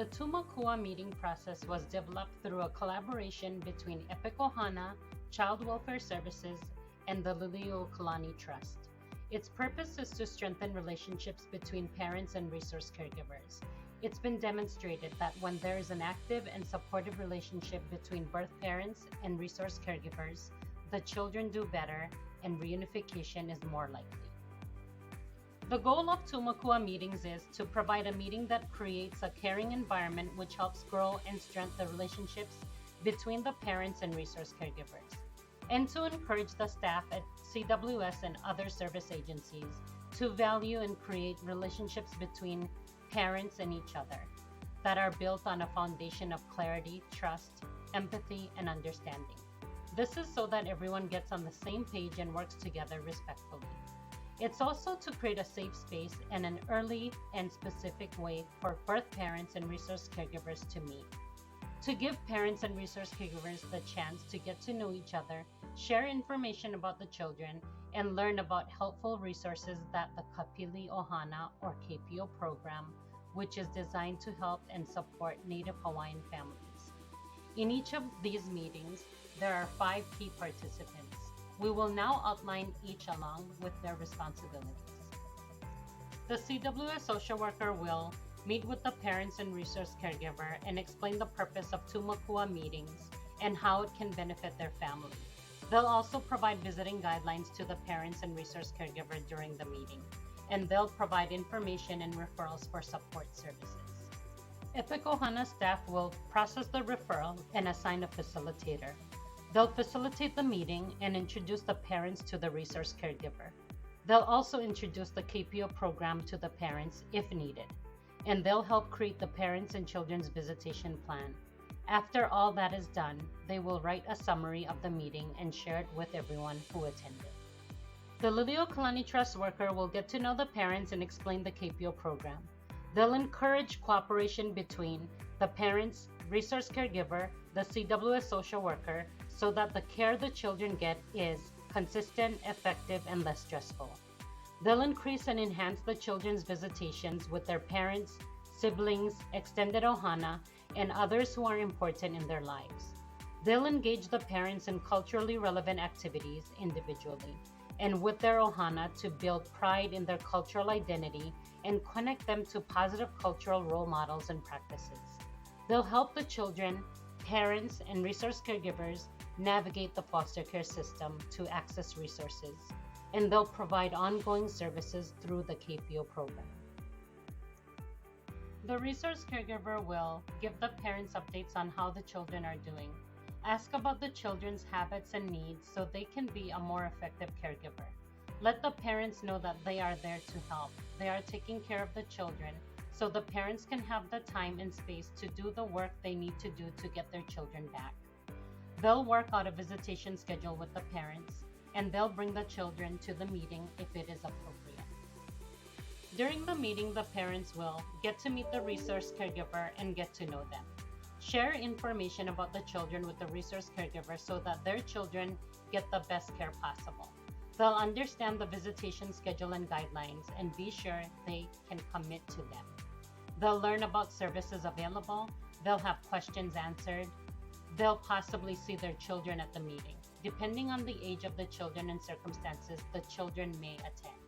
The Makua meeting process was developed through a collaboration between Epic Ohana, Child Welfare Services, and the Liliuokalani Trust. Its purpose is to strengthen relationships between parents and resource caregivers. It's been demonstrated that when there is an active and supportive relationship between birth parents and resource caregivers, the children do better and reunification is more likely. The goal of Makua Meetings is to provide a meeting that creates a caring environment which helps grow and strengthen the relationships between the parents and resource caregivers, and to encourage the staff at CWS and other service agencies to value and create relationships between parents and each other that are built on a foundation of clarity, trust, empathy, and understanding. This is so that everyone gets on the same page and works together respectfully. It's also to create a safe space and an early and specific way for birth parents and resource caregivers to meet. To give parents and resource caregivers the chance to get to know each other, share information about the children, and learn about helpful resources that the Kapili Ohana or KPO program, which is designed to help and support Native Hawaiian families. In each of these meetings, there are 5 key participants. We will now outline each along with their responsibilities. The CWS social worker will meet with the parents and resource caregiver and explain the purpose of Makua meetings and how it can benefit their family. They'll also provide visiting guidelines to the parents and resource caregiver during the meeting, and they'll provide information and referrals for support services. Epic Ohana staff will process the referral and assign a facilitator. They'll facilitate the meeting and introduce the parents to the resource caregiver. They'll also introduce the KPO program to the parents if needed, and they'll help create the parents and children's visitation plan. After all that is done, they will write a summary of the meeting and share it with everyone who attended. The Liliuokalani Trust worker will get to know the parents and explain the KPO program. They'll encourage cooperation between the parents, resource caregiver, the CWS social worker, so that the care the children get is consistent, effective, and less stressful. They'll increase and enhance the children's visitations with their parents, siblings, extended ohana, and others who are important in their lives. They'll engage the parents in culturally relevant activities individually and with their ohana to build pride in their cultural identity and connect them to positive cultural role models and practices. They'll help the children, parents, and resource caregivers navigate the foster care system to access resources, and they'll provide ongoing services through the KPO program. The resource caregiver will give the parents updates on how the children are doing, ask about the children's habits and needs so they can be a more effective caregiver. Let the parents know that they are there to help. They are taking care of the children so the parents can have the time and space to do the work they need to do to get their children back. They'll work out a visitation schedule with the parents, and they'll bring the children to the meeting if it is appropriate. During the meeting, the parents will get to meet the resource caregiver and get to know them. Share information about the children with the resource caregiver so that their children get the best care possible. They'll understand the visitation schedule and guidelines and be sure they can commit to them. They'll learn about services available. They'll have questions answered. They'll possibly see their children at the meeting. Depending on the age of the children and circumstances, the children may attend.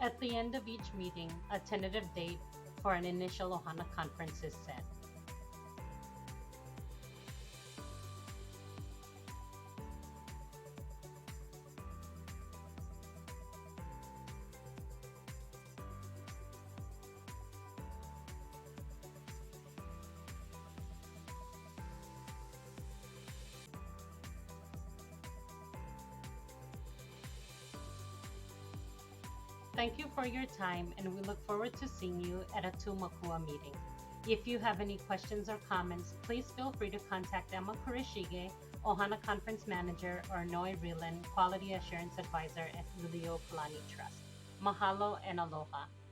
At the end of each meeting, a tentative date for an initial Ohana conference is set. Thank you for your time, and we look forward to seeing you at a Makua meeting. If you have any questions or comments, please feel free to contact Emma Kurishige, Ohana Conference Manager, or Noi Rilan, Quality Assurance Advisor at Liliuokalani Trust. Mahalo and aloha.